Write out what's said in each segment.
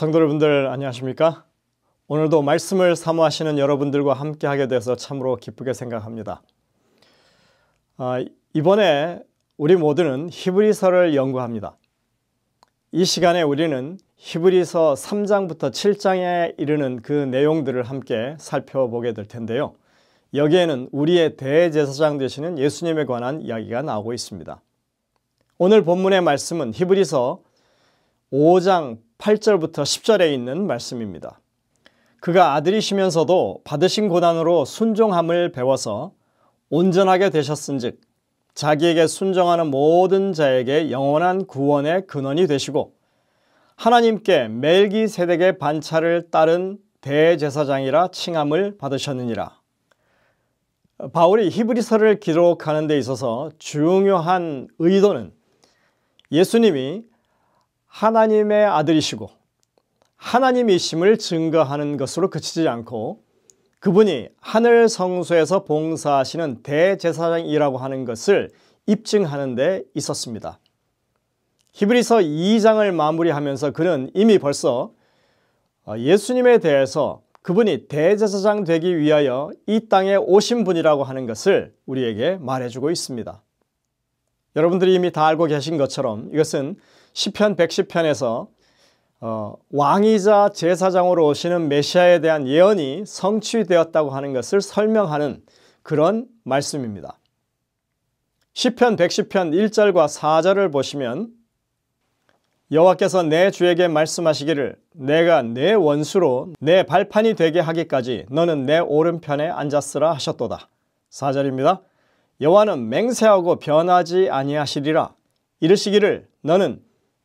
성도 여러분들 안녕하십니까? 오늘도 말씀을 사모하시는 여러분들과 함께 하게 돼서 참으로 기쁘게 생각합니다. 이번에 우리 모두는 히브리서를 연구합니다. 이 시간에 우리는 히브리서 3장부터 7장에 이르는 그 내용들을 함께 살펴보게 될 텐데요. 여기에는 우리의 대제사장 되시는 예수님에 관한 이야기가 나오고 있습니다. 오늘 본문의 말씀은 히브리서 5장 8절부터 10절에 있는 말씀입니다. 그가 아들이시면서도 받으신 고난으로 순종함을 배워서 온전하게 되셨은즉 자기에게 순종하는 모든 자에게 영원한 구원의 근원이 되시고 하나님께 멜기세덱의 반차를 따른 대제사장이라 칭함을 받으셨느니라. 바울이 히브리서를 기록하는 데 있어서 중요한 의도는 예수님이 하나님의 아들이시고 하나님이심을 증거하는 것으로 그치지 않고 그분이 하늘 성소에서 봉사하시는 대제사장이라고 하는 것을 입증하는 데 있었습니다. 히브리서 2장을 마무리하면서 그는 이미 벌써 예수님에 대해서 그분이 대제사장 되기 위하여 이 땅에 오신 분이라고 하는 것을 우리에게 말해주고 있습니다. 여러분들이 이미 다 알고 계신 것처럼 이것은 시편 110편에서 왕이자 제사장으로 오시는 메시아에 대한 예언이 성취되었다고 하는 것을 설명하는 그런 말씀입니다. 시편 110편 1절과 4절을 보시면 여호와께서 내 주에게 말씀하시기를 내가 내 원수로 내 발판이 되게 하기까지 너는 내 오른편에 앉았으라 하셨도다. 4절입니다. 여호와는 맹세하고 변하지 아니하시리라. 이르시기를 너는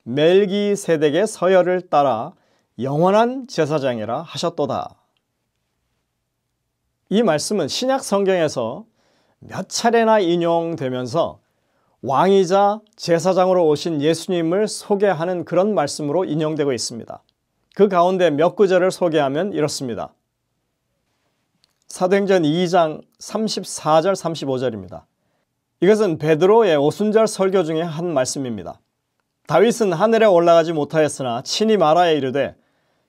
멜기세덱의 서열을 따라 영원한 제사장이라 하셨도다. 이 말씀은 신약 성경에서 몇 차례나 인용되면서 왕이자 제사장으로 오신 예수님을 소개하는 그런 말씀으로 인용되고 있습니다. 그 가운데 몇 구절을 소개하면 이렇습니다. 사도행전 2장 34절 35절입니다. 이것은 베드로의 오순절 설교 중에 한 말씀입니다. 다윗은 하늘에 올라가지 못하였으나 친히 말하여 이르되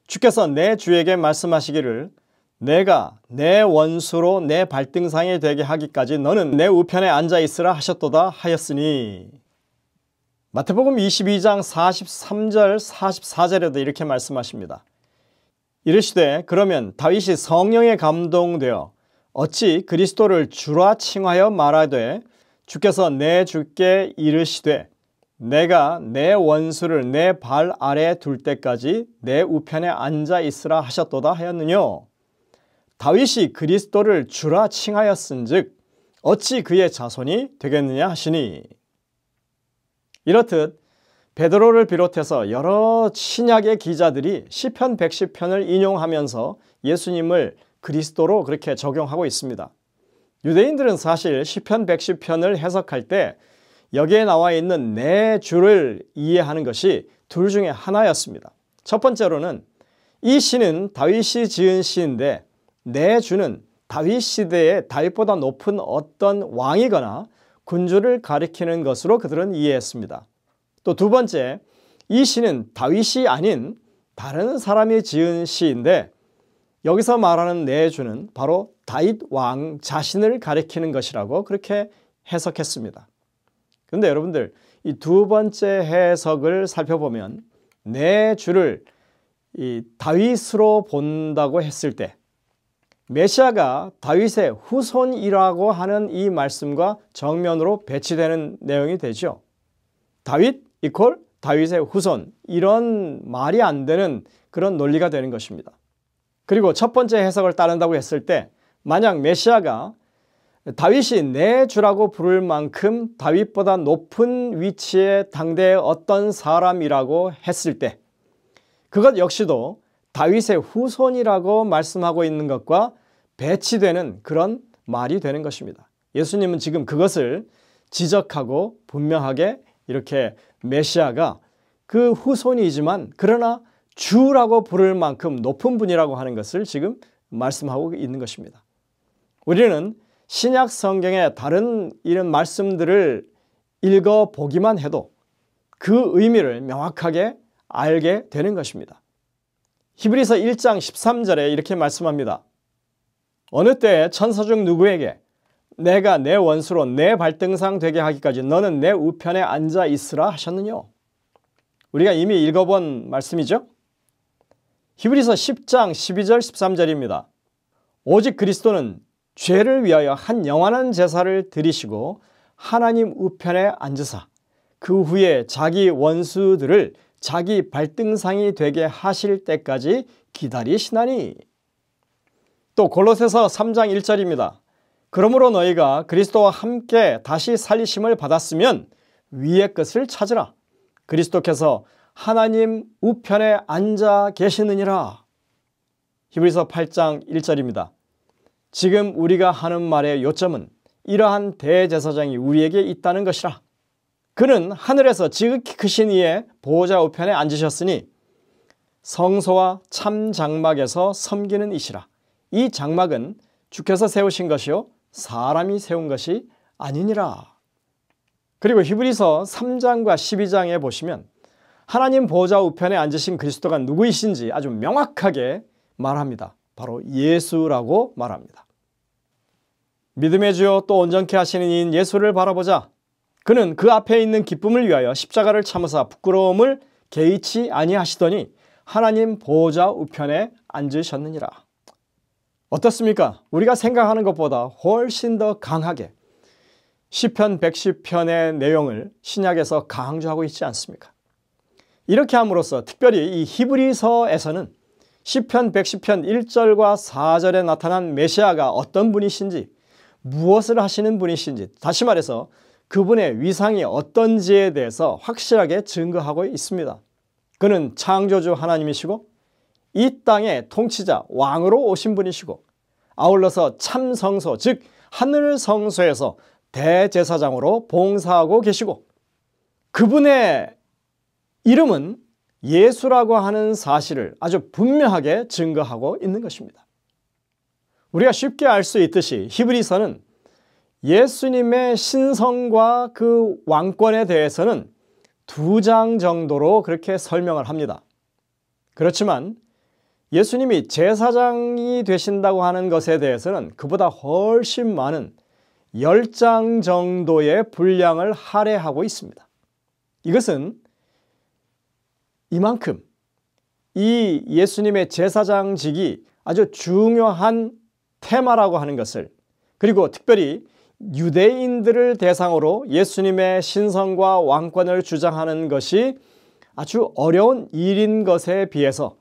주께서 내 주에게 말씀하시기를 내가 내 원수로 내 발등상이 되게 하기까지 너는 내 우편에 앉아 있으라 하셨도다 하였으니. 마태복음 22장 43절 44절에도 이렇게 말씀하십니다. 이르시되 그러면 다윗이 성령에 감동되어 어찌 그리스도를 주라 칭하여 말하되 주께서 내 주께 이르시되 내가 내 원수를 내 발 아래에 둘 때까지 내 우편에 앉아 있으라 하셨도다 하였느뇨. 다윗이 그리스도를 주라 칭하였은즉 어찌 그의 자손이 되겠느냐 하시니. 이렇듯 베드로를 비롯해서 여러 신약의 기자들이 시편 110편을 인용하면서 예수님을 그리스도로 그렇게 적용하고 있습니다. 유대인들은 사실 시편 110편을 해석할 때 여기에 나와 있는 내 주를 이해하는 것이 둘 중에 하나였습니다. 첫 번째로는 이 시는 다윗이 지은 시인데 내 주는 다윗 시대에 다윗보다 높은 어떤 왕이거나 군주를 가리키는 것으로 그들은 이해했습니다. 또 두 번째, 이 시는 다윗이 아닌 다른 사람이 지은 시인데 여기서 말하는 내 주는 바로 다윗 왕 자신을 가리키는 것이라고 그렇게 해석했습니다. 그런데 여러분들 이 두 번째 해석을 살펴보면 내 주를 이 다윗으로 본다고 했을 때 메시아가 다윗의 후손이라고 하는 이 말씀과 정면으로 배치되는 내용이 되죠. 다윗 이퀄 다윗의 후손, 이런 말이 안 되는 그런 논리가 되는 것입니다. 그리고 첫 번째 해석을 따른다고 했을 때 만약 메시아가 다윗이 내 주라고 부를 만큼 다윗보다 높은 위치에 당대의 어떤 사람이라고 했을 때 그것 역시도 다윗의 후손이라고 말씀하고 있는 것과 배치되는 그런 말이 되는 것입니다. 예수님은 지금 그것을 지적하고 분명하게 이렇게 메시아가 그 후손이지만 그러나 주라고 부를 만큼 높은 분이라고 하는 것을 지금 말씀하고 있는 것입니다. 우리는 신약 성경의 다른 이런 말씀들을 읽어보기만 해도 그 의미를 명확하게 알게 되는 것입니다. 히브리서 1장 13절에 이렇게 말씀합니다. 어느 때에 천사 중 누구에게 내가 내 원수로 내 발등상 되게 하기까지 너는 내 우편에 앉아 있으라 하셨느냐? 우리가 이미 읽어본 말씀이죠. 히브리서 10장 12절 13절입니다. 오직 그리스도는 죄를 위하여 한 영원한 제사를 드리시고 하나님 우편에 앉으사 그 후에 자기 원수들을 자기 발등상이 되게 하실 때까지 기다리시나니. 또 골로새서 3장 1절입니다. 그러므로 너희가 그리스도와 함께 다시 살리심을 받았으면 위의 것을 찾으라. 그리스도께서 하나님 우편에 앉아 계시느니라. 히브리서 8장 1절입니다. 지금 우리가 하는 말의 요점은 이러한 대제사장이 우리에게 있다는 것이라. 그는 하늘에서 지극히 크신 이의 보호자 우편에 앉으셨으니 성소와 참 장막에서 섬기는 이시라. 이 장막은 주께서 세우신 것이요 사람이 세운 것이 아니니라. 그리고 히브리서 3장과 12장에 보시면 하나님 보호자 우편에 앉으신 그리스도가 누구이신지 아주 명확하게 말합니다. 바로 예수라고 말합니다. 믿음의 주요 또 온전케 하시는 이인 예수를 바라보자. 그는 그 앞에 있는 기쁨을 위하여 십자가를 참으사 부끄러움을 개의치 아니하시더니 하나님 보호자 우편에 앉으셨느니라. 어떻습니까? 우리가 생각하는 것보다 훨씬 더 강하게 시편 110편의 내용을 신약에서 강조하고 있지 않습니까? 이렇게 함으로써 특별히 이 히브리서에서는 시편 110편 1절과 4절에 나타난 메시아가 어떤 분이신지, 무엇을 하시는 분이신지, 다시 말해서 그분의 위상이 어떤지에 대해서 확실하게 증거하고 있습니다. 그는 창조주 하나님이시고 이 땅의 통치자 왕으로 오신 분이시고 아울러서 참성소 즉 하늘 성소에서 대제사장으로 봉사하고 계시고 그분의 이름은 예수라고 하는 사실을 아주 분명하게 증거하고 있는 것입니다. 우리가 쉽게 알 수 있듯이 히브리서는 예수님의 신성과 그 왕권에 대해서는 2장 정도로 그렇게 설명을 합니다. 그렇지만 예수님이 제사장이 되신다고 하는 것에 대해서는 그보다 훨씬 많은 10장 정도의 분량을 할애하고 있습니다. 이것은 이만큼 이 예수님의 제사장직이 아주 중요한 테마라고 하는 것을, 그리고 특별히 유대인들을 대상으로 예수님의 신성과 왕권을 주장하는 것이 아주 어려운 일인 것에 비해서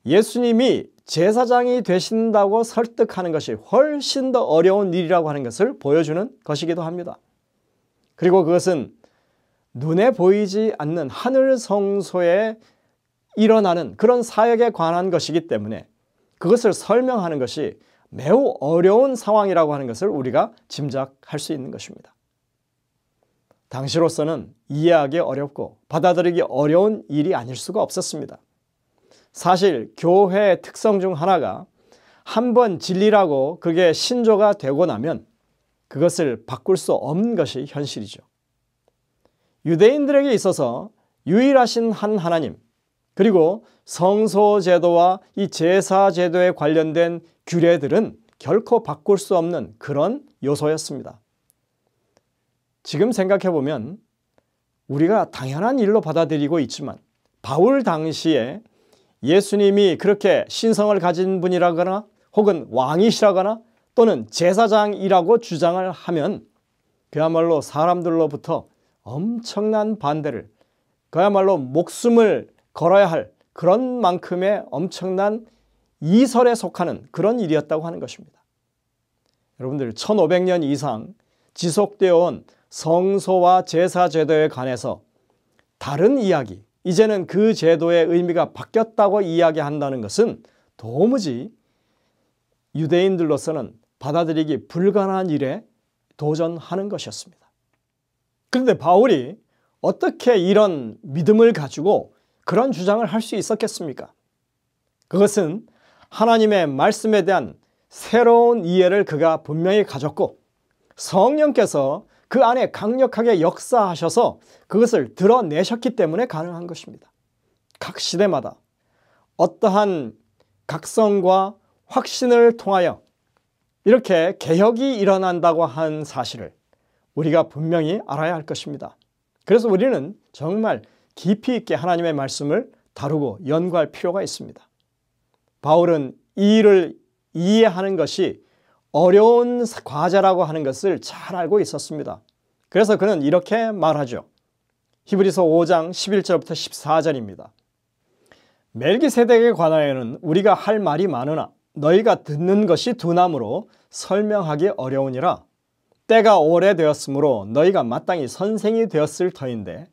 예수님이 제사장이 되신다고 설득하는 것이 훨씬 더 어려운 일이라고 하는 것을 보여주는 것이기도 합니다. 그리고 그것은 눈에 보이지 않는 하늘 성소에 일어나는 그런 사역에 관한 것이기 때문에 그것을 설명하는 것이 매우 어려운 상황이라고 하는 것을 우리가 짐작할 수 있는 것입니다. 당시로서는 이해하기 어렵고 받아들이기 어려운 일이 아닐 수가 없었습니다. 사실 교회의 특성 중 하나가 한번 진리라고 그게 신조가 되고 나면 그것을 바꿀 수 없는 것이 현실이죠. 유대인들에게 있어서 유일하신 한 하나님, 그리고 성소제도와 이 제사제도에 관련된 규례들은 결코 바꿀 수 없는 그런 요소였습니다. 지금 생각해보면 우리가 당연한 일로 받아들이고 있지만 바울 당시에 예수님이 그렇게 신성을 가진 분이라거나 혹은 왕이시라거나 또는 제사장이라고 주장을 하면 그야말로 사람들로부터 엄청난 반대를, 그야말로 목숨을 걸어야 할 그런 만큼의 엄청난 이설에 속하는 그런 일이었다고 하는 것입니다. 여러분들 1500년 이상 지속되어 온 성소와 제사 제도에 관해서 다른 이야기, 이제는 그 제도의 의미가 바뀌었다고 이야기한다는 것은 도무지 유대인들로서는 받아들이기 불가능한 일에 도전하는 것이었습니다. 그런데 바울이 어떻게 이런 믿음을 가지고 그런 주장을 할 수 있었겠습니까? 그것은 하나님의 말씀에 대한 새로운 이해를 그가 분명히 가졌고 성령께서 그 안에 강력하게 역사하셔서 그것을 드러내셨기 때문에 가능한 것입니다. 각 시대마다 어떠한 각성과 확신을 통하여 이렇게 개혁이 일어난다고 한 사실을 우리가 분명히 알아야 할 것입니다. 그래서 우리는 정말 깊이 있게 하나님의 말씀을 다루고 연구할 필요가 있습니다. 바울은 이 일을 이해하는 것이 어려운 과제라고 하는 것을 잘 알고 있었습니다. 그래서 그는 이렇게 말하죠. 히브리서 5장 11절부터 14절입니다. 멜기세덱에 관하여는 우리가 할 말이 많으나 너희가 듣는 것이 둔함으로 설명하기 어려우니라. 때가 오래되었으므로 너희가 마땅히 선생이 되었을 터인데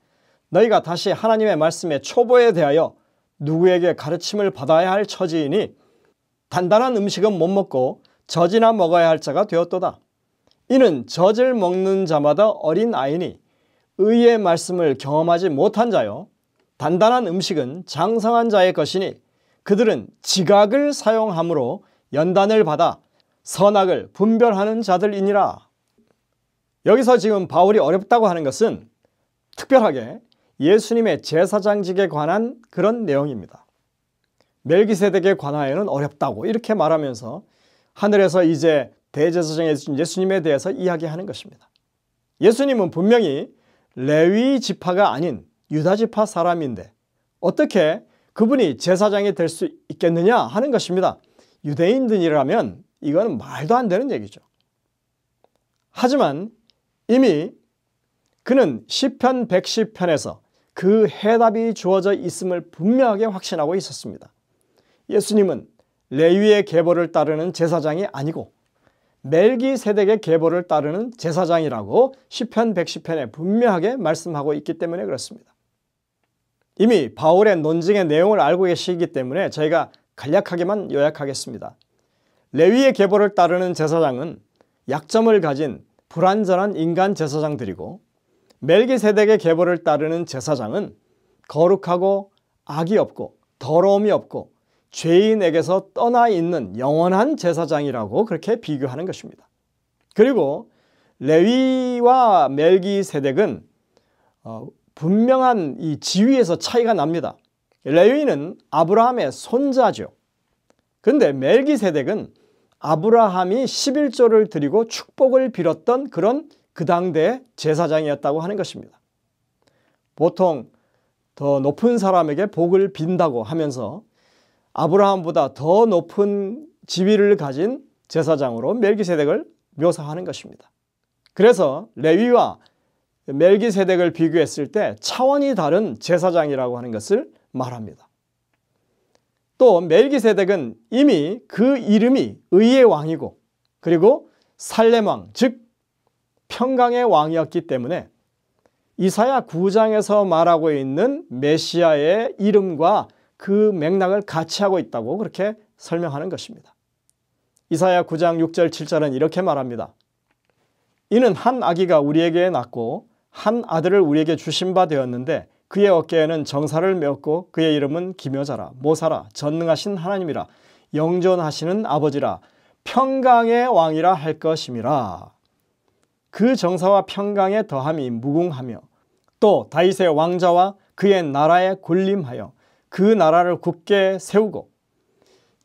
너희가 다시 하나님의 말씀의 초보에 대하여 누구에게 가르침을 받아야 할 처지이니 단단한 음식은 못 먹고 젖이나 먹어야 할 자가 되었도다. 이는 젖을 먹는 자마다 어린 아이니 의의 말씀을 경험하지 못한 자요 단단한 음식은 장성한 자의 것이니 그들은 지각을 사용함으로 연단을 받아 선악을 분별하는 자들이니라. 여기서 지금 바울이 어렵다고 하는 것은 특별하게 예수님의 제사장직에 관한 그런 내용입니다. 멜기세덱에 관하여는 어렵다고 이렇게 말하면서 하늘에서 이제 대제사장이신 예수님에 대해서 이야기하는 것입니다. 예수님은 분명히 레위 지파가 아닌 유다 지파 사람인데 어떻게 그분이 제사장이 될 수 있겠느냐 하는 것입니다. 유대인들이라면 이건 말도 안 되는 얘기죠. 하지만 이미 그는 시편 110편에서 그 해답이 주어져 있음을 분명하게 확신하고 있었습니다. 예수님은 레위의 계보를 따르는 제사장이 아니고 멜기세덱의 계보를 따르는 제사장이라고 시편 110편에 분명하게 말씀하고 있기 때문에 그렇습니다. 이미 바울의 논증의 내용을 알고 계시기 때문에 저희가 간략하게만 요약하겠습니다. 레위의 계보를 따르는 제사장은 약점을 가진 불완전한 인간 제사장들이고 멜기세덱의 계보를 따르는 제사장은 거룩하고 악이 없고 더러움이 없고 죄인에게서 떠나 있는 영원한 제사장이라고 그렇게 비교하는 것입니다. 그리고 레위와 멜기세덱은 분명한 이 지위에서 차이가 납니다. 레위는 아브라함의 손자죠. 그런데 멜기세덱은 아브라함이 11조를 드리고 축복을 빌었던 그런 그 당대의 제사장이었다고 하는 것입니다. 보통 더 높은 사람에게 복을 빈다고 하면서 아브라함보다 더 높은 지위를 가진 제사장으로 멜기세덱을 묘사하는 것입니다. 그래서 레위와 멜기세덱을 비교했을 때 차원이 다른 제사장이라고 하는 것을 말합니다. 또 멜기세덱은 이미 그 이름이 의의 왕이고 그리고 살렘왕 즉 평강의 왕이었기 때문에 이사야 9장에서 말하고 있는 메시아의 이름과 그 맥락을 같이 하고 있다고 그렇게 설명하는 것입니다. 이사야 9장 6절 7절은 이렇게 말합니다. 이는 한 아기가 우리에게 낳고 한 아들을 우리에게 주신 바 되었는데 그의 어깨에는 정사를 메었고 그의 이름은 기묘자라 모사라 전능하신 하나님이라 영존하시는 아버지라 평강의 왕이라 할 것임이라. 그 정사와 평강의 더함이 무궁하며 또 다윗의 왕자와 그의 나라에 군림하여 그 나라를 굳게 세우고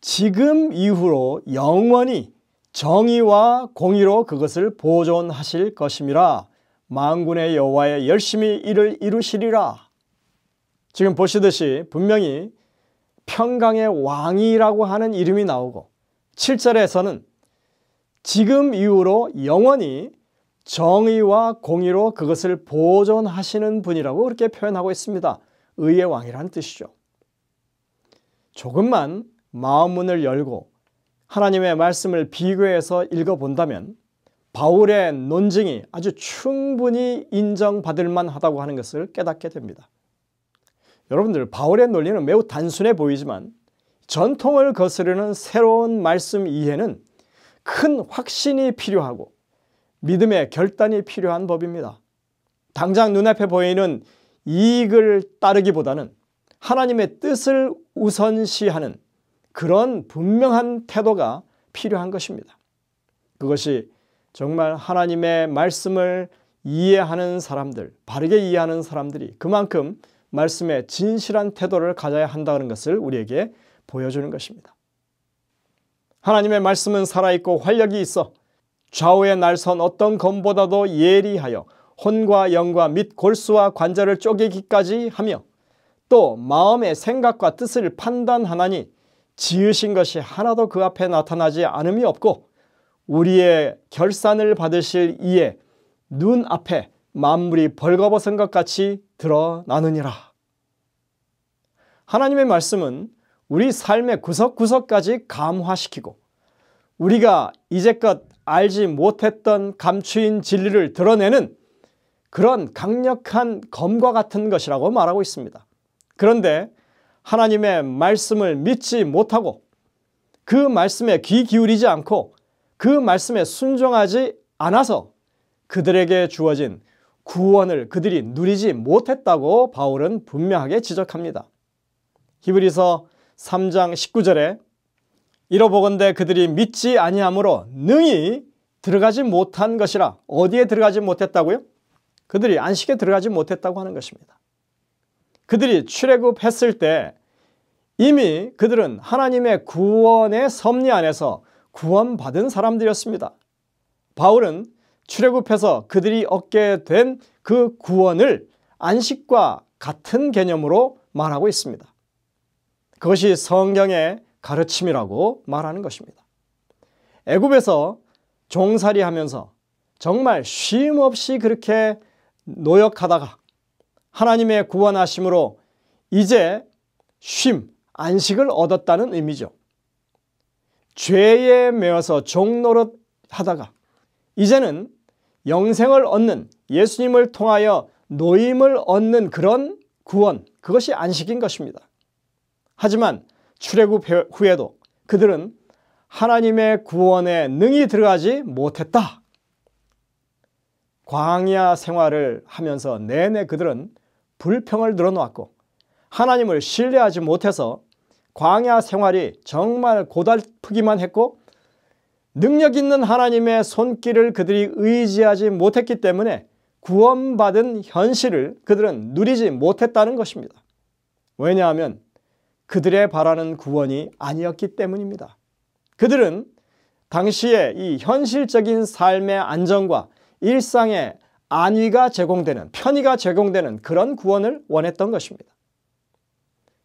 지금 이후로 영원히 정의와 공의로 그것을 보존하실 것임이라. 만군의 여호와의 열심히 이를 이루시리라. 지금 보시듯이 분명히 평강의 왕이라고 하는 이름이 나오고 7절에서는 지금 이후로 영원히 정의와 공의로 그것을 보존하시는 분이라고 그렇게 표현하고 있습니다. 의의 왕이라는 뜻이죠. 조금만 마음문을 열고 하나님의 말씀을 비교해서 읽어본다면 바울의 논증이 아주 충분히 인정받을 만하다고 하는 것을 깨닫게 됩니다. 여러분들 바울의 논리는 매우 단순해 보이지만 전통을 거스르는 새로운 말씀 이해는 큰 확신이 필요하고 믿음의 결단이 필요한 법입니다. 당장 눈앞에 보이는 이익을 따르기보다는 하나님의 뜻을 우선시하는 그런 분명한 태도가 필요한 것입니다. 그것이 정말 하나님의 말씀을 이해하는 사람들, 바르게 이해하는 사람들이 그만큼 말씀에 진실한 태도를 가져야 한다는 것을 우리에게 보여주는 것입니다. 하나님의 말씀은 살아있고 활력이 있어 좌우에 날선 어떤 검보다도 예리하여 혼과 영과 및 골수와 관절을 쪼개기까지 하며 또 마음의 생각과 뜻을 판단하나니 지으신 것이 하나도 그 앞에 나타나지 않음이 없고 우리의 결산을 받으실 이의 눈 앞에 만물이 벌거벗은 것 같이 드러나느니라. 하나님의 말씀은 우리 삶의 구석구석까지 감화시키고 우리가 이제껏 알지 못했던 감추인 진리를 드러내는 그런 강력한 검과 같은 것이라고 말하고 있습니다. 그런데 하나님의 말씀을 믿지 못하고 그 말씀에 귀 기울이지 않고 그 말씀에 순종하지 않아서 그들에게 주어진 구원을 그들이 누리지 못했다고 바울은 분명하게 지적합니다. 히브리서 3장 19절에 이러보건대 그들이 믿지 아니함으로 능히 들어가지 못한 것이라. 어디에 들어가지 못했다고요? 그들이 안식에 들어가지 못했다고 하는 것입니다. 그들이 출애굽했을 때 이미 그들은 하나님의 구원의 섭리 안에서 구원받은 사람들이었습니다. 바울은 출애굽해서 그들이 얻게 된 그 구원을 안식과 같은 개념으로 말하고 있습니다. 그것이 성경의 가르침이라고 말하는 것입니다. 애굽에서 종살이하면서 정말 쉼 없이 그렇게 노역하다가 하나님의 구원하심으로 이제 쉼, 안식을 얻었다는 의미죠. 죄에 매여서 종노릇 하다가 이제는 영생을 얻는, 예수님을 통하여 노임을 얻는 그런 구원, 그것이 안식인 것입니다. 하지만 출애굽 후에도 그들은 하나님의 구원에 능히 들어가지 못했다. 광야 생활을 하면서 내내 그들은 불평을 늘어놓았고 하나님을 신뢰하지 못해서 광야 생활이 정말 고달프기만 했고 능력 있는 하나님의 손길을 그들이 의지하지 못했기 때문에 구원받은 현실을 그들은 누리지 못했다는 것입니다. 왜냐하면 그들의 바라는 구원이 아니었기 때문입니다. 그들은 당시에 이 현실적인 삶의 안정과 일상의 안위가 제공되는, 편의가 제공되는 그런 구원을 원했던 것입니다.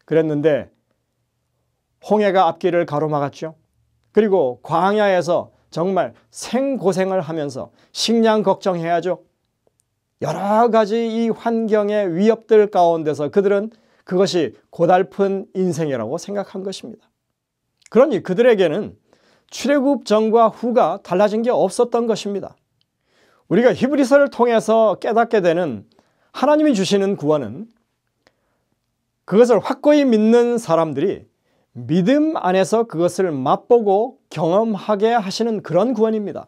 그랬는데 홍해가 앞길을 가로막았죠. 그리고 광야에서 정말 생고생을 하면서 식량 걱정해야죠. 여러 가지 이 환경의 위협들 가운데서 그들은 그것이 고달픈 인생이라고 생각한 것입니다. 그러니 그들에게는 출애굽 전과 후가 달라진 게 없었던 것입니다. 우리가 히브리서를 통해서 깨닫게 되는 하나님이 주시는 구원은 그것을 확고히 믿는 사람들이 믿음 안에서 그것을 맛보고 경험하게 하시는 그런 구원입니다.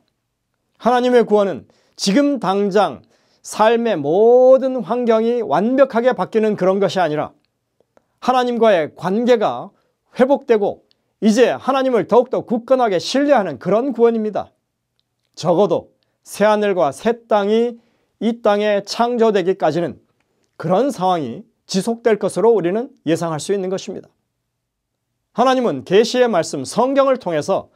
하나님의 구원은 지금 당장 삶의 모든 환경이 완벽하게 바뀌는 그런 것이 아니라 하나님과의 관계가 회복되고 이제 하나님을 더욱더 굳건하게 신뢰하는 그런 구원입니다. 적어도 새하늘과 새 땅이 이 땅에 창조되기까지는 그런 상황이 지속될 것으로 우리는 예상할 수 있는 것입니다. 하나님은 계시의 말씀, 성경을 통해서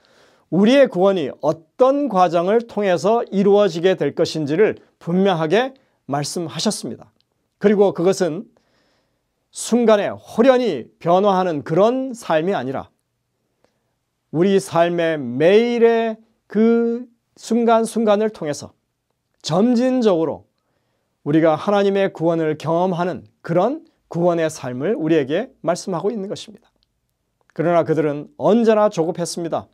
우리의 구원이 어떤 과정을 통해서 이루어지게 될 것인지를 분명하게 말씀하셨습니다. 그리고 그것은 순간에 호련히 변화하는 그런 삶이 아니라 우리 삶의 매일의 그 순간순간을 통해서 점진적으로 우리가 하나님의 구원을 경험하는 그런 구원의 삶을 우리에게 말씀하고 있는 것입니다. 그러나 그들은 언제나 조급했습니다.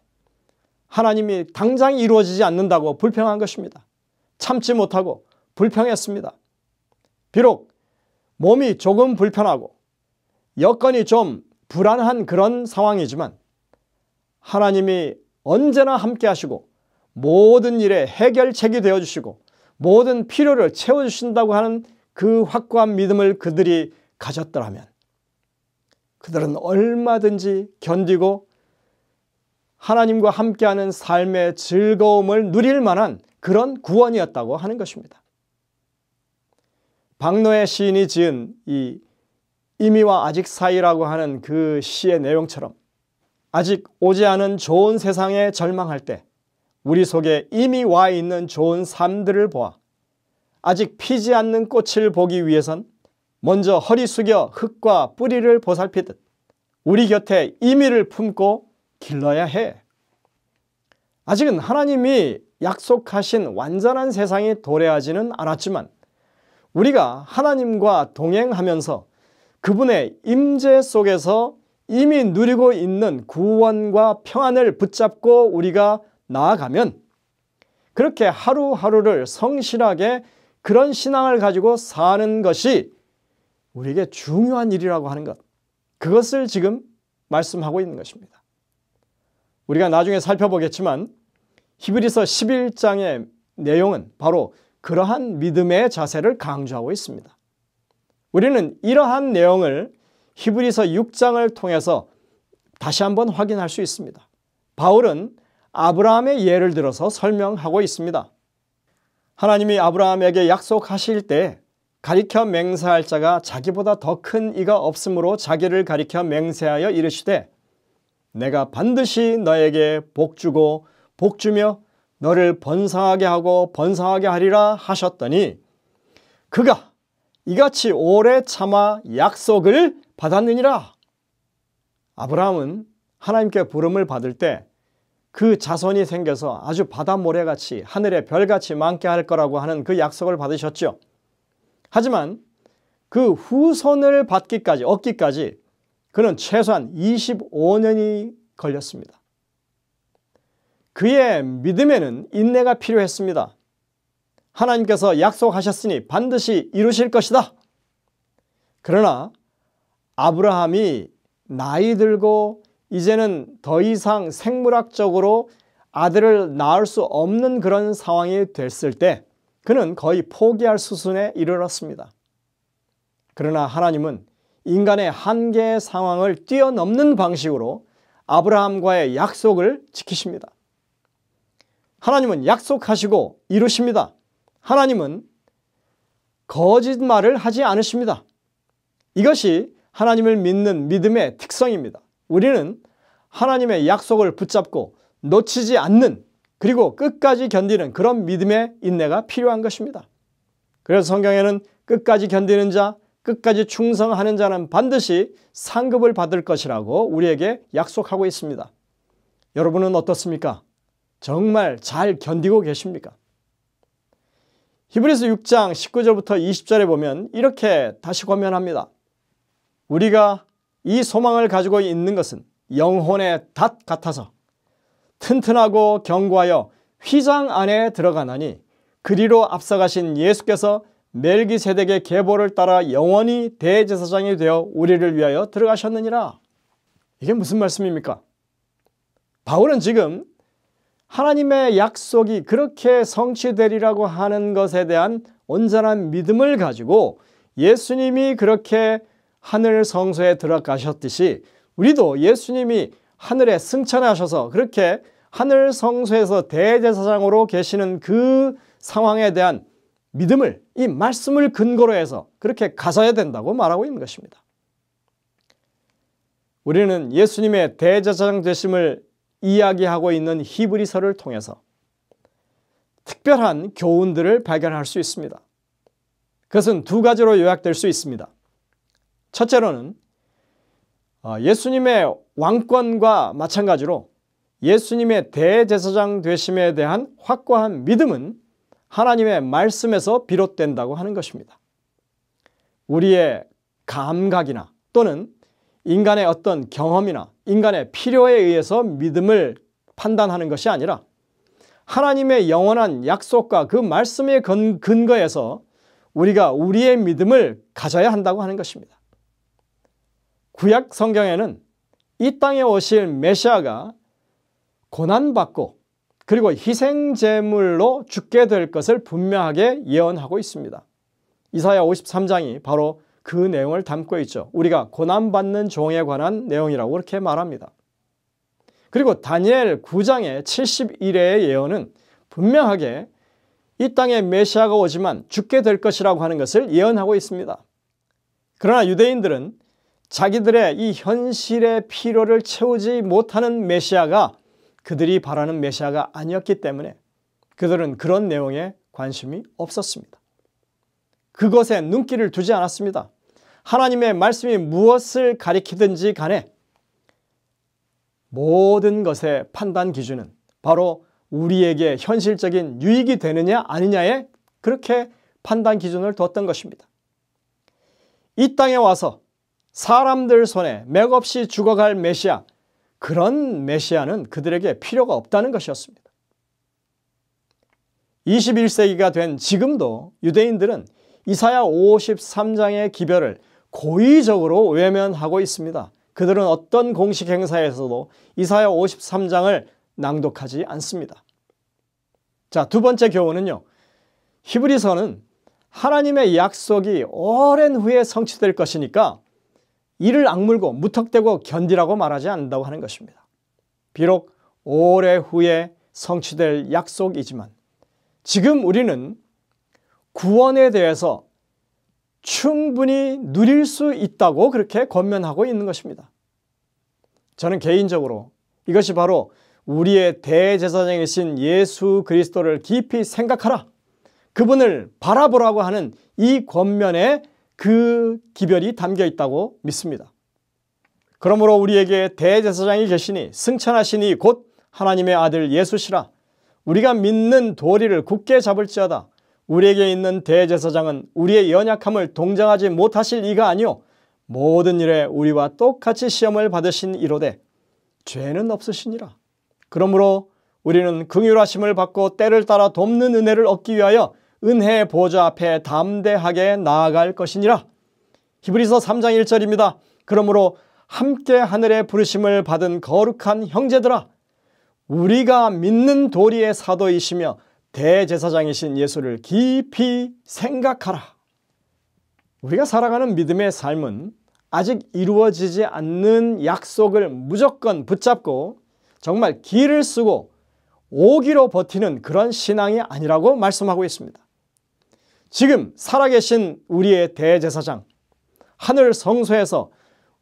하나님이 당장 이루어지지 않는다고 불평한 것입니다. 참지 못하고 불평했습니다. 비록 몸이 조금 불편하고 여건이 좀 불안한 그런 상황이지만 하나님이 언제나 함께 하시고 모든 일에 해결책이 되어주시고 모든 필요를 채워주신다고 하는 그 확고한 믿음을 그들이 가졌더라면 그들은 얼마든지 견디고 하나님과 함께하는 삶의 즐거움을 누릴 만한 그런 구원이었다고 하는 것입니다. 박노해 시인이 지은 이 이미와 아직 사이라고 하는 그 시의 내용처럼 아직 오지 않은 좋은 세상에 절망할 때 우리 속에 이미 와 있는 좋은 삶들을 보아 아직 피지 않는 꽃을 보기 위해선 먼저 허리 숙여 흙과 뿌리를 보살피듯 우리 곁에 이미를 품고 길러야 해. 아직은 하나님이 약속하신 완전한 세상이 도래하지는 않았지만 우리가 하나님과 동행하면서 그분의 임재 속에서 이미 누리고 있는 구원과 평안을 붙잡고 우리가 나아가면 그렇게 하루하루를 성실하게 그런 신앙을 가지고 사는 것이 우리에게 중요한 일이라고 하는 것, 그것을 지금 말씀하고 있는 것입니다. 우리가 나중에 살펴보겠지만 히브리서 11장의 내용은 바로 그러한 믿음의 자세를 강조하고 있습니다. 우리는 이러한 내용을 히브리서 6장을 통해서 다시 한번 확인할 수 있습니다. 바울은 아브라함의 예를 들어서 설명하고 있습니다. 하나님이 아브라함에게 약속하실 때 가리켜 맹세할 자가 자기보다 더 큰 이가 없으므로 자기를 가리켜 맹세하여 이르시되 내가 반드시 너에게 복주고 복주며 너를 번성하게 하고 번성하게 하리라 하셨더니 그가 이같이 오래 참아 약속을 받았느니라. 아브라함은 하나님께 부름을 받을 때 그 자손이 생겨서 아주 바다 모래같이 하늘의 별같이 많게 할 거라고 하는 그 약속을 받으셨죠. 하지만 그 후손을 얻기까지 그는 최소한 25년이 걸렸습니다. 그의 믿음에는 인내가 필요했습니다. 하나님께서 약속하셨으니 반드시 이루실 것이다. 그러나 아브라함이 나이 들고 이제는 더 이상 생물학적으로 아들을 낳을 수 없는 그런 상황이 됐을 때 그는 거의 포기할 수순에 이르렀습니다. 그러나 하나님은 인간의 한계의 상황을 뛰어넘는 방식으로 아브라함과의 약속을 지키십니다. 하나님은 약속하시고 이루십니다. 하나님은 거짓말을 하지 않으십니다. 이것이 하나님을 믿는 믿음의 특성입니다. 우리는 하나님의 약속을 붙잡고 놓치지 않는, 그리고 끝까지 견디는 그런 믿음의 인내가 필요한 것입니다. 그래서 성경에는 끝까지 견디는 자, 끝까지 충성하는 자는 반드시 상급을 받을 것이라고 우리에게 약속하고 있습니다. 여러분은 어떻습니까? 정말 잘 견디고 계십니까? 히브리서 6장 19절부터 20절에 보면 이렇게 다시 권면합니다. 우리가 이 소망을 가지고 있는 것은 영혼의 닷 같아서 튼튼하고 견고하여 휘장 안에 들어가나니 그리로 앞서가신 예수께서 멜기세덱의 계보를 따라 영원히 대제사장이 되어 우리를 위하여 들어가셨느니라. 이게 무슨 말씀입니까? 바울은 지금 하나님의 약속이 그렇게 성취되리라고 하는 것에 대한 온전한 믿음을 가지고 예수님이 그렇게 하늘 성소에 들어가셨듯이 우리도 예수님이 하늘에 승천하셔서 그렇게 하늘 성소에서 대제사장으로 계시는 그 상황에 대한 믿음을, 이 말씀을 근거로 해서 그렇게 가져야 된다고 말하고 있는 것입니다. 우리는 예수님의 대제사장 되심을 이야기하고 있는 히브리서를 통해서 특별한 교훈들을 발견할 수 있습니다. 그것은 두 가지로 요약될 수 있습니다. 첫째로는 예수님의 왕권과 마찬가지로 예수님의 대제사장 되심에 대한 확고한 믿음은 하나님의 말씀에서 비롯된다고 하는 것입니다. 우리의 감각이나 또는 인간의 어떤 경험이나 인간의 필요에 의해서 믿음을 판단하는 것이 아니라 하나님의 영원한 약속과 그 말씀의 근거에서 우리가 우리의 믿음을 가져야 한다고 하는 것입니다. 구약 성경에는 이 땅에 오실 메시아가 고난받고 그리고 희생제물로 죽게 될 것을 분명하게 예언하고 있습니다. 이사야 53장이 바로 그 내용을 담고 있죠. 우리가 고난받는 종에 관한 내용이라고 그렇게 말합니다. 그리고 다니엘 9장의 70일의 예언은 분명하게 이 땅에 메시아가 오지만 죽게 될 것이라고 하는 것을 예언하고 있습니다. 그러나 유대인들은 자기들의 이 현실의 필요를 채우지 못하는 메시아가 그들이 바라는 메시아가 아니었기 때문에 그들은 그런 내용에 관심이 없었습니다. 그것에 눈길을 두지 않았습니다. 하나님의 말씀이 무엇을 가리키든지 간에 모든 것의 판단 기준은 바로 우리에게 현실적인 유익이 되느냐 아니냐에 그렇게 판단 기준을 뒀던 것입니다. 이 땅에 와서 사람들 손에 맥없이 죽어갈 메시아, 그런 메시아는 그들에게 필요가 없다는 것이었습니다. 21세기가 된 지금도 유대인들은 이사야 53장의 기별을 고의적으로 외면하고 있습니다. 그들은 어떤 공식 행사에서도 이사야 53장을 낭독하지 않습니다. 자, 두 번째 교훈은요. 히브리서는 하나님의 약속이 오랜 후에 성취될 것이니까 이를 악물고 무턱대고 견디라고 말하지 않는다고 하는 것입니다. 비록 오래 후에 성취될 약속이지만 지금 우리는 구원에 대해서 충분히 누릴 수 있다고 그렇게 권면하고 있는 것입니다. 저는 개인적으로 이것이 바로 우리의 대제사장이신 예수 그리스도를 깊이 생각하라, 그분을 바라보라고 하는 이 권면에 그 기별이 담겨 있다고 믿습니다. 그러므로 우리에게 대제사장이 계시니 승천하시니 곧 하나님의 아들 예수시라. 우리가 믿는 도리를 굳게 잡을지어다. 우리에게 있는 대제사장은 우리의 연약함을 동정하지 못하실 이가 아니요 모든 일에 우리와 똑같이 시험을 받으신 이로되 죄는 없으시니라. 그러므로 우리는 긍휼하심을 받고 때를 따라 돕는 은혜를 얻기 위하여 은혜의 보좌 앞에 담대하게 나아갈 것이니라. 히브리서 3장 1절입니다. 그러므로 함께 하늘의 부르심을 받은 거룩한 형제들아, 우리가 믿는 도리의 사도이시며 대제사장이신 예수를 깊이 생각하라. 우리가 살아가는 믿음의 삶은 아직 이루어지지 않는 약속을 무조건 붙잡고 정말 기를 쓰고 오기로 버티는 그런 신앙이 아니라고 말씀하고 있습니다. 지금 살아계신 우리의 대제사장, 하늘 성소에서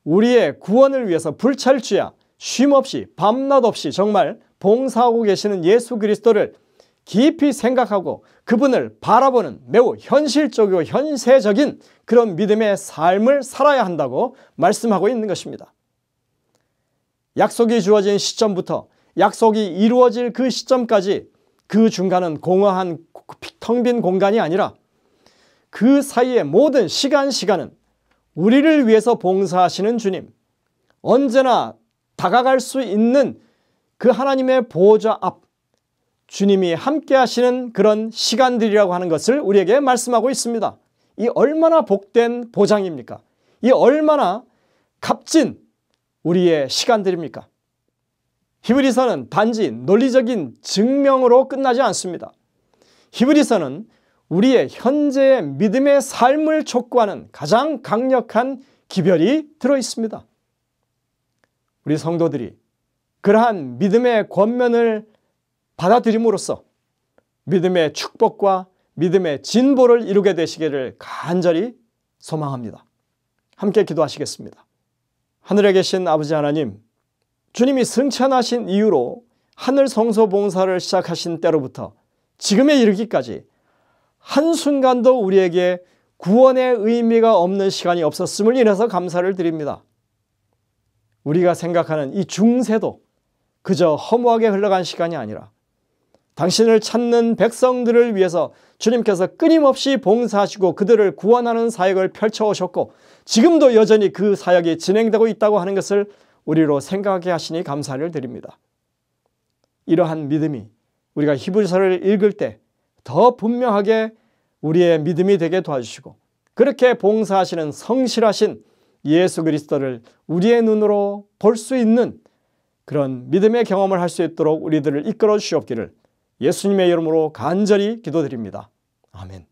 우리의 구원을 위해서 불찰주야 쉼없이 밤낮 없이 정말 봉사하고 계시는 예수 그리스도를 깊이 생각하고 그분을 바라보는 매우 현실적이고 현세적인 그런 믿음의 삶을 살아야 한다고 말씀하고 있는 것입니다. 약속이 주어진 시점부터 약속이 이루어질 그 시점까지 그 중간은 공허한 텅 빈 공간이 아니라 그 사이의 모든 시간은 우리를 위해서 봉사하시는 주님, 언제나 다가갈 수 있는 그 하나님의 보좌 앞, 주님이 함께 하시는 그런 시간들이라고 하는 것을 우리에게 말씀하고 있습니다. 이 얼마나 복된 보장입니까? 이 얼마나 값진 우리의 시간들입니까? 히브리서는 단지 논리적인 증명으로 끝나지 않습니다. 히브리서는 우리의 현재의 믿음의 삶을 촉구하는 가장 강력한 기별이 들어있습니다. 우리 성도들이 그러한 믿음의 권면을 받아들임으로써 믿음의 축복과 믿음의 진보를 이루게 되시기를 간절히 소망합니다. 함께 기도하시겠습니다. 하늘에 계신 아버지 하나님, 주님이 승천하신 이후로 하늘 성소 봉사를 시작하신 때로부터 지금에 이르기까지 한순간도 우리에게 구원의 의미가 없는 시간이 없었음을 인해서 감사를 드립니다. 우리가 생각하는 이 중세도 그저 허무하게 흘러간 시간이 아니라 당신을 찾는 백성들을 위해서 주님께서 끊임없이 봉사하시고 그들을 구원하는 사역을 펼쳐오셨고 지금도 여전히 그 사역이 진행되고 있다고 하는 것을 우리로 생각하게 하시니 감사를 드립니다. 이러한 믿음이 우리가 히브리서를 읽을 때 더 분명하게 우리의 믿음이 되게 도와주시고 그렇게 봉사하시는 성실하신 예수 그리스도를 우리의 눈으로 볼 수 있는 그런 믿음의 경험을 할 수 있도록 우리들을 이끌어 주시옵기를 예수님의 이름으로 간절히 기도드립니다. 아멘.